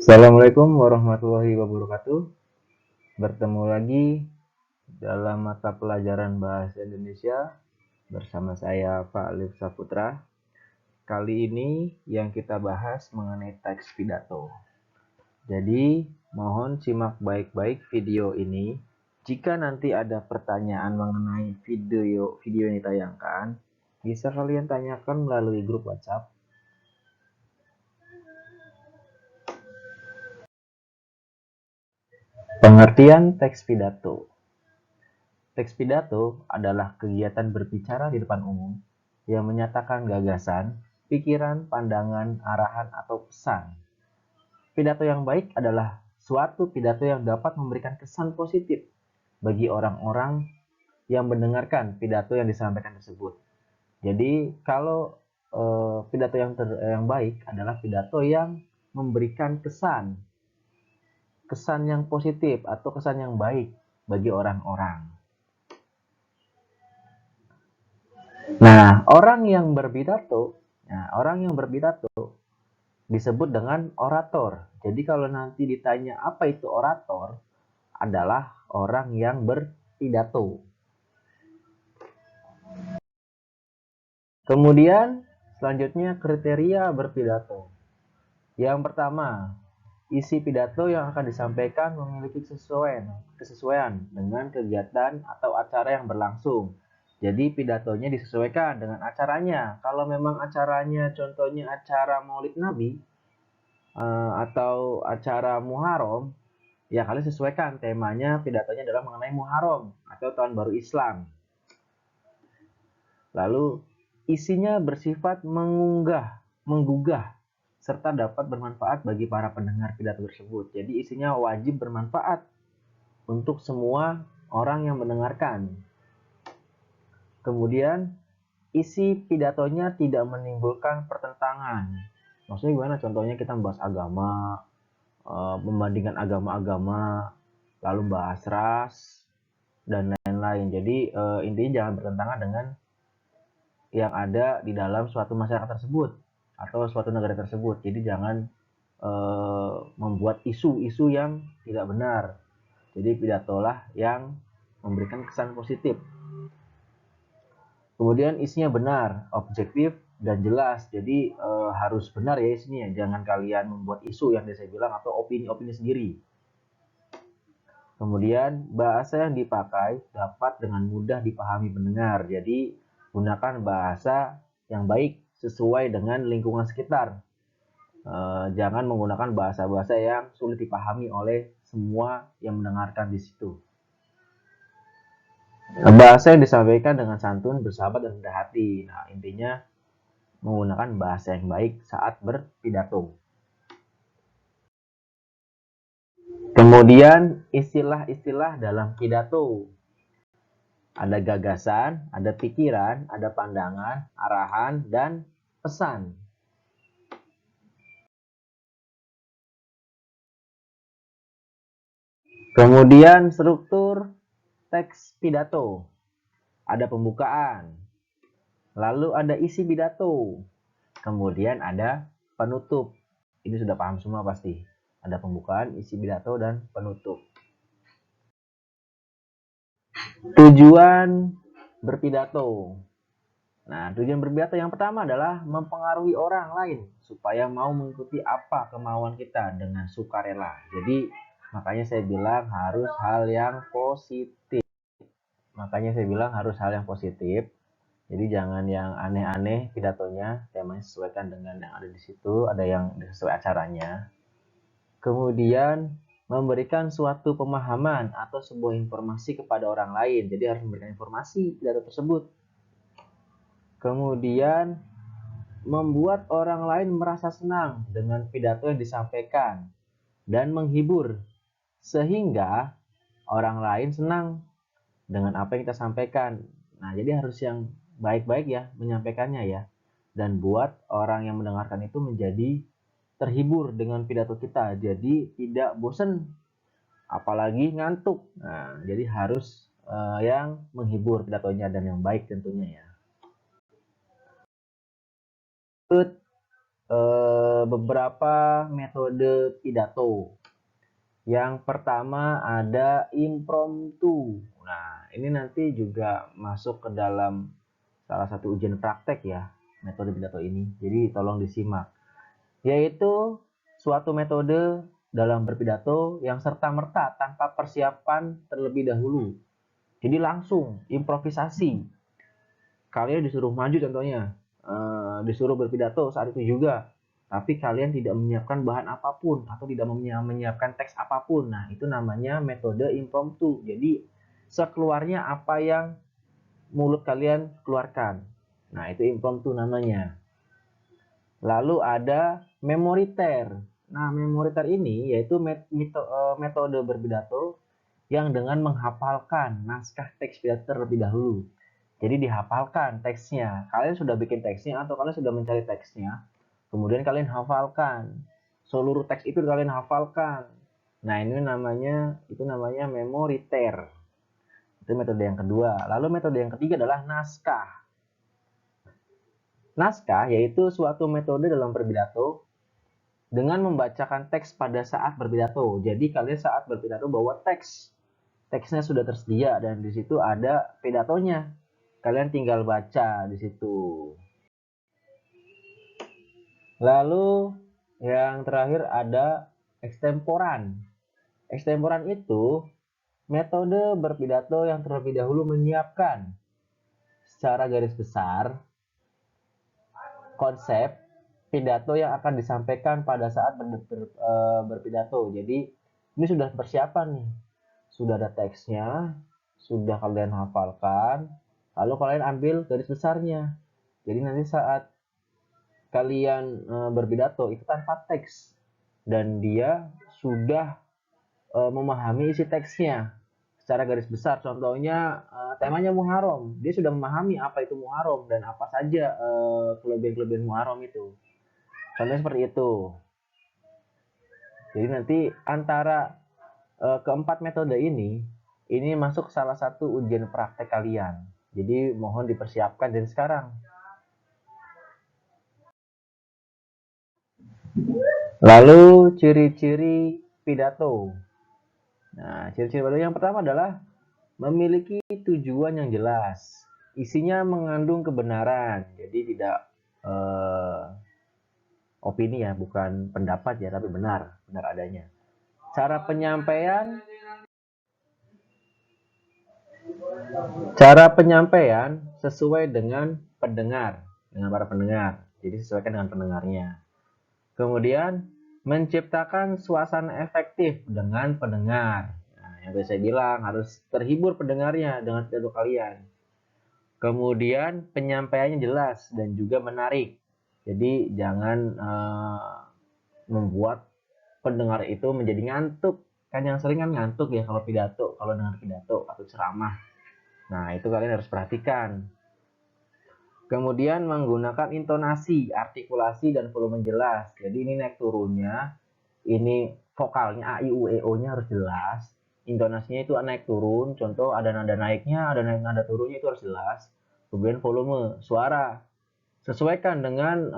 Assalamualaikum warahmatullahi wabarakatuh. Bertemu lagi dalam mata pelajaran Bahasa Indonesia bersama saya Pak Alif Saputra. Kali ini yang kita bahas mengenai teks pidato. Jadi, mohon simak baik-baik video ini. Jika nanti ada pertanyaan mengenai video yang ditayangkan, bisa kalian tanyakan melalui grup WhatsApp. Pengertian teks pidato. Teks pidato adalah kegiatan berbicara di depan umum yang menyatakan gagasan, pikiran, pandangan, arahan, atau pesan. Pidato yang baik adalah suatu pidato yang dapat memberikan kesan positif bagi orang-orang yang mendengarkan pidato yang disampaikan tersebut. Jadi kalau pidato yang baik adalah pidato yang memberikan kesan yang positif atau kesan yang baik bagi orang-orang. Nah, orang yang berpidato disebut dengan orator. Jadi kalau nanti ditanya apa itu orator, adalah orang yang berpidato. Kemudian selanjutnya kriteria berpidato. Yang pertama, isi pidato yang akan disampaikan memiliki kesesuaian dengan kegiatan atau acara yang berlangsung. Jadi pidatonya disesuaikan dengan acaranya. Kalau memang acaranya contohnya acara Maulid Nabi atau acara Muharram, ya kalian sesuaikan temanya, pidatonya adalah mengenai Muharram atau Tahun Baru Islam. Lalu isinya bersifat menggugah, serta dapat bermanfaat bagi para pendengar pidato tersebut. Jadi isinya wajib bermanfaat untuk semua orang yang mendengarkan. Kemudian isi pidatonya tidak menimbulkan pertentangan. Maksudnya gimana? Contohnya kita membahas agama, membandingkan agama-agama, lalu bahas ras, dan lain-lain. Jadi intinya jangan bertentangan dengan yang ada di dalam suatu masyarakat tersebut atau suatu negara tersebut. Jadi jangan membuat isu-isu yang tidak benar. Jadi pidatolah yang memberikan kesan positif. Kemudian isinya benar, objektif, dan jelas. Jadi harus benar ya isinya. Jangan kalian membuat isu yang saya bilang atau opini-opini sendiri. Kemudian bahasa yang dipakai dapat dengan mudah dipahami pendengar. Jadi gunakan bahasa yang baik sesuai dengan lingkungan sekitar. Jangan menggunakan bahasa-bahasa yang sulit dipahami oleh semua yang mendengarkan di situ. Bahasa yang disampaikan dengan santun, bersahabat, dan rendah hati. Nah, intinya menggunakan bahasa yang baik saat berpidato. Kemudian istilah-istilah dalam pidato. Ada gagasan, ada pikiran, ada pandangan, arahan, dan pesan. Kemudian struktur teks pidato. Ada pembukaan, lalu ada isi pidato, kemudian ada penutup. Ini sudah paham semua pasti. Ada pembukaan, isi pidato, dan penutup. Tujuan berpidato. Nah, tujuan berpidato yang pertama adalah mempengaruhi orang lain supaya mau mengikuti apa kemauan kita dengan sukarela. Jadi, makanya saya bilang harus hal yang positif. Jadi jangan yang aneh-aneh pidatonya, temanya sesuaikan dengan yang ada di situ, ada yang sesuai acaranya. Kemudian memberikan suatu pemahaman atau sebuah informasi kepada orang lain. Jadi harus memberikan informasi pidato tersebut. Kemudian membuat orang lain merasa senang dengan pidato yang disampaikan dan menghibur sehingga orang lain senang dengan apa yang kita sampaikan. Nah, jadi harus yang baik-baik ya menyampaikannya ya. Dan buat orang yang mendengarkan itu menjadi terhibur dengan pidato kita. Jadi tidak bosan, apalagi ngantuk. Nah, jadi harus yang menghibur pidatonya dan yang baik tentunya ya. beberapa metode pidato. Yang pertama ada impromptu. Nah, ini nanti juga masuk ke dalam salah satu ujian praktek ya, metode pidato ini. Jadi tolong disimak. Yaitu suatu metode dalam berpidato yang serta-merta tanpa persiapan terlebih dahulu. Jadi langsung improvisasi. Kalian disuruh maju contohnya, disuruh berpidato saat itu juga, tapi kalian tidak menyiapkan bahan apapun atau tidak menyiapkan teks apapun. Nah, itu namanya metode impromptu. Jadi sekeluarnya apa yang mulut kalian keluarkan. Nah, itu impromptu namanya. Lalu ada memoriter. Nah, memoriter ini yaitu metode berpidato yang dengan menghafalkan naskah teks pidato terlebih dahulu. Jadi dihafalkan teksnya. Kalian sudah bikin teksnya atau kalian sudah mencari teksnya, kemudian kalian hafalkan. Seluruh teks itu kalian hafalkan. Nah, itu namanya memoriter. Itu metode yang kedua. Lalu metode yang ketiga adalah naskah. Naskah yaitu suatu metode dalam berpidato dengan membacakan teks pada saat berpidato. Jadi kalian saat berpidato bawa teks. Teksnya sudah tersedia dan di situ ada pidatonya. Kalian tinggal baca di situ. Lalu yang terakhir ada ekstemporan. Ekstemporan itu metode berpidato yang terlebih dahulu menyiapkan secara garis besar konsep pidato yang akan disampaikan pada saat berpidato. Jadi ini sudah persiapan nih. Sudah ada teksnya, sudah kalian hafalkan, lalu kalian ambil garis besarnya. Jadi nanti saat kalian berpidato itu tanpa teks dan dia sudah memahami isi teksnya secara garis besar. Contohnya temanya Muharram, dia sudah memahami apa itu Muharram dan apa saja kelebihan-kelebihan Muharram itu. Contohnya seperti itu. Jadi nanti antara keempat metode ini masuk salah satu ujian praktek kalian. Jadi mohon dipersiapkan dari sekarang. Lalu ciri-ciri pidato. Nah, ciri-ciri pidato yang pertama adalah memiliki tujuan yang jelas. Isinya mengandung kebenaran. Jadi tidak opini ya, bukan pendapat ya, tapi benar adanya. Cara penyampaian sesuai dengan para pendengar. Jadi sesuaikan dengan pendengarnya. Kemudian menciptakan suasana efektif dengan pendengar. Nah, yang tadi saya bilang harus terhibur pendengarnya dengan pidato kalian. Kemudian penyampaiannya jelas dan juga menarik. Jadi jangan membuat pendengar itu menjadi ngantuk. Kan yang sering kan ngantuk ya kalau dengar pidato atau ceramah. Nah, itu kalian harus perhatikan. Kemudian menggunakan intonasi, artikulasi, dan volume jelas. Jadi ini naik turunnya, ini vokalnya A, I, U, E, O-nya harus jelas. Intonasinya itu naik turun, contoh ada nada naiknya, ada nada turunnya itu harus jelas. Kemudian volume, suara. Sesuaikan dengan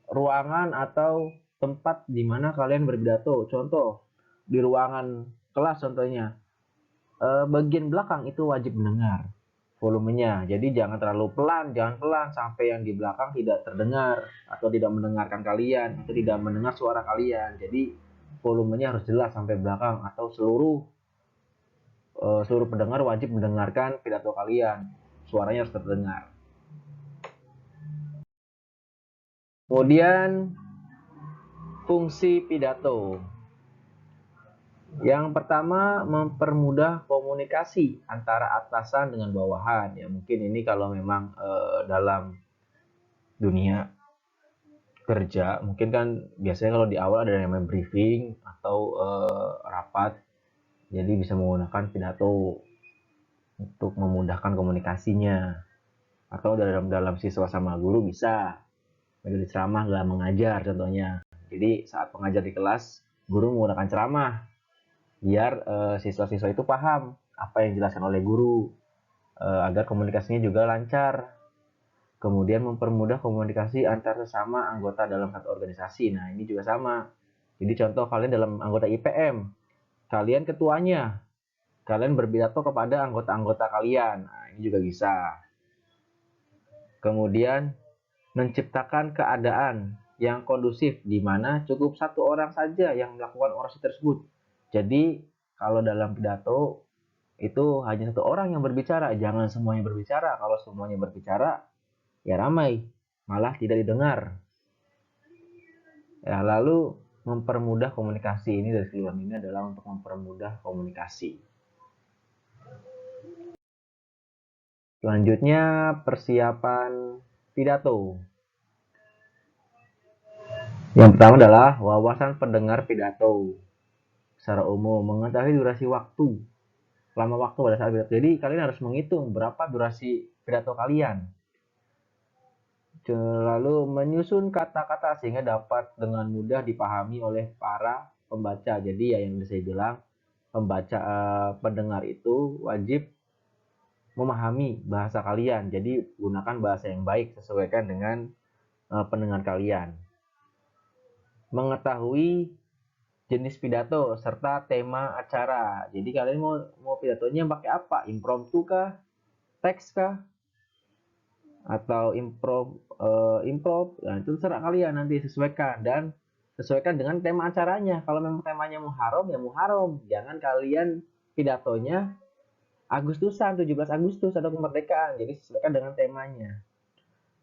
ruangan atau tempat di mana kalian berpidato. Contoh, di ruangan kelas contohnya. Bagian belakang itu wajib mendengar volumenya. Jadi jangan terlalu jangan pelan sampai yang di belakang tidak terdengar atau tidak mendengarkan kalian, atau tidak mendengar suara kalian. Jadi volumenya harus jelas sampai belakang atau seluruh pendengar wajib mendengarkan pidato kalian. Suaranya harus terdengar. Kemudian fungsi pidato. Yang pertama, mempermudah komunikasi antara atasan dengan bawahan. Ya mungkin ini kalau memang dalam dunia kerja, mungkin kan biasanya kalau di awal ada yang namanya briefing atau rapat. Jadi bisa menggunakan pidato untuk memudahkan komunikasinya. Atau dalam siswa sama guru bisa metode ceramah dalam mengajar contohnya. Jadi saat pengajar di kelas, guru menggunakan ceramah biar siswa-siswa itu paham apa yang dijelaskan oleh guru agar komunikasinya juga lancar. Kemudian mempermudah komunikasi antar sesama anggota dalam satu organisasi. Nah, ini juga sama. Jadi contoh kalian dalam anggota IPM, kalian ketuanya, kalian berpidato kepada anggota-anggota kalian. Nah, ini juga bisa. Kemudian menciptakan keadaan yang kondusif di mana cukup satu orang saja yang melakukan orasi tersebut. Jadi kalau dalam pidato itu hanya satu orang yang berbicara, jangan semuanya berbicara. Kalau semuanya berbicara, ya ramai, malah tidak didengar. Ya, lalu mempermudah komunikasi, ini dari keluhan ini adalah untuk mempermudah komunikasi. Selanjutnya persiapan pidato. Yang pertama adalah wawasan pendengar pidato. Secara umum, mengetahui durasi waktu, lama waktu pada saat pidato. Jadi kalian harus menghitung berapa durasi pidato kalian. Lalu menyusun kata-kata sehingga dapat dengan mudah dipahami oleh para pembaca. Jadi ya yang saya bilang, pembaca pendengar itu wajib memahami bahasa kalian. Jadi gunakan bahasa yang baik, sesuaikan dengan pendengar kalian. Mengetahui jenis pidato serta tema acara. Jadi kalian mau pidatonya pakai apa? Impromptu kah? Teks kah? Atau improv, nah, itu terserah kalian, nanti sesuaikan dan sesuaikan dengan tema acaranya. Kalau memang temanya Muharram ya Muharram, jangan kalian pidatonya Agustusan, 17 Agustus atau kemerdekaan, jadi sesuaikan dengan temanya.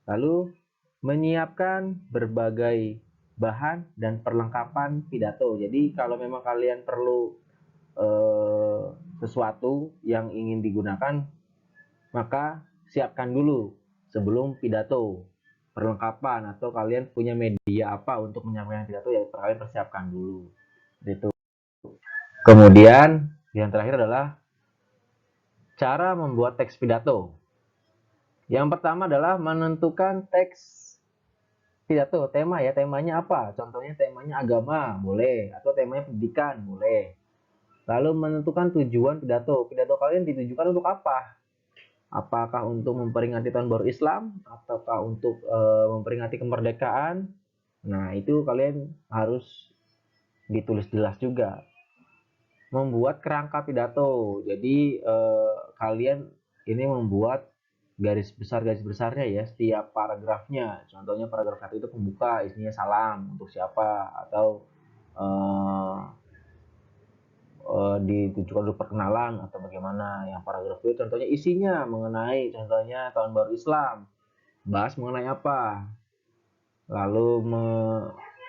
Lalu menyiapkan berbagai bahan dan perlengkapan pidato. Jadi kalau memang kalian perlu sesuatu yang ingin digunakan, maka siapkan dulu sebelum pidato perlengkapan, atau kalian punya media apa untuk menyampaikan pidato, ya kalian persiapkan dulu itu. Kemudian yang terakhir adalah cara membuat teks pidato. Yang pertama adalah menentukan teks pidato, tema ya, temanya apa? Contohnya temanya agama, boleh, atau temanya pendidikan, boleh. Lalu menentukan tujuan pidato. Pidato kalian ditujukan untuk apa? Apakah untuk memperingati tahun baru Islam, ataukah untuk memperingati kemerdekaan? Nah, itu kalian harus ditulis jelas juga. Membuat kerangka pidato. Jadi kalian ini membuat garis besarnya ya, setiap paragrafnya. Contohnya paragraf 1 itu pembuka, isinya salam untuk siapa, atau ditujukan untuk perkenalan atau bagaimana. Yang paragraf itu contohnya isinya mengenai, contohnya tahun baru Islam, bahas mengenai apa. Lalu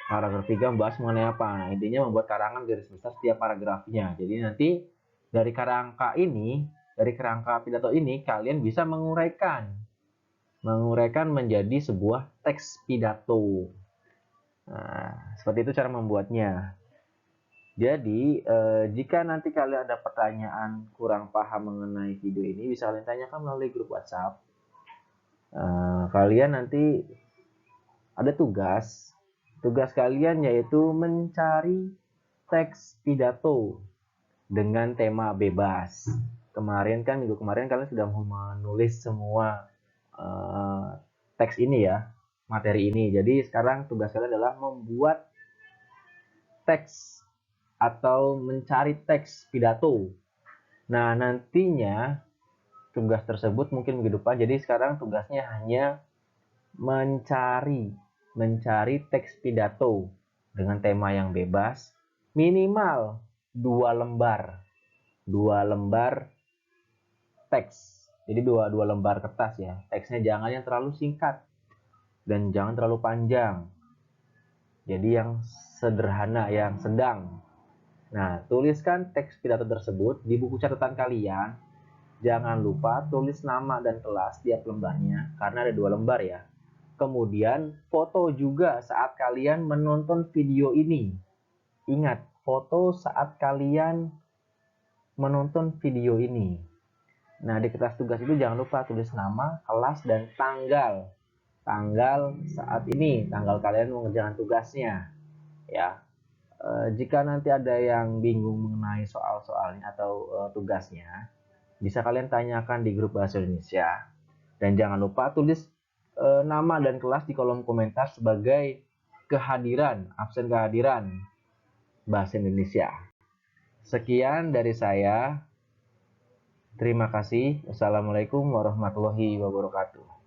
paragraf 3 membahas mengenai apa. Nah, intinya membuat karangan garis besar setiap paragrafnya. Jadi nanti dari kerangka ini, dari kerangka pidato ini, kalian bisa menguraikan menjadi sebuah teks pidato. Nah, seperti itu cara membuatnya. Jadi, jika nanti kalian ada pertanyaan kurang paham mengenai video ini, bisa kalian tanyakan melalui grup WhatsApp. Kalian nanti ada tugas kalian, yaitu mencari teks pidato dengan tema bebas. Minggu kemarin kalian sudah menulis semua teks ini ya, materi ini. Jadi sekarang tugas kalian adalah membuat teks atau mencari teks pidato. Nah, nantinya tugas tersebut mungkin minggu depan. Jadi sekarang tugasnya hanya mencari teks pidato dengan tema yang bebas, minimal 2 lembar teks. Jadi dua lembar kertas ya. Teksnya jangan yang terlalu singkat dan jangan terlalu panjang. Jadi yang sederhana, yang sedang. Nah, tuliskan teks pidato tersebut di buku catatan kalian. Jangan lupa tulis nama dan kelas tiap lembarnya, karena ada 2 lembar ya. Kemudian foto juga saat kalian menonton video ini. Ingat, foto saat kalian menonton video ini. Nah, di kertas tugas itu jangan lupa tulis nama, kelas, dan tanggal. Tanggal saat ini, tanggal kalian mengerjakan tugasnya. Ya, jika nanti ada yang bingung mengenai soal-soalnya atau tugasnya, bisa kalian tanyakan di grup Bahasa Indonesia. Dan jangan lupa tulis nama dan kelas di kolom komentar sebagai absen kehadiran bahasa Indonesia. Sekian dari saya. Terima kasih. Wassalamualaikum warahmatullahi wabarakatuh.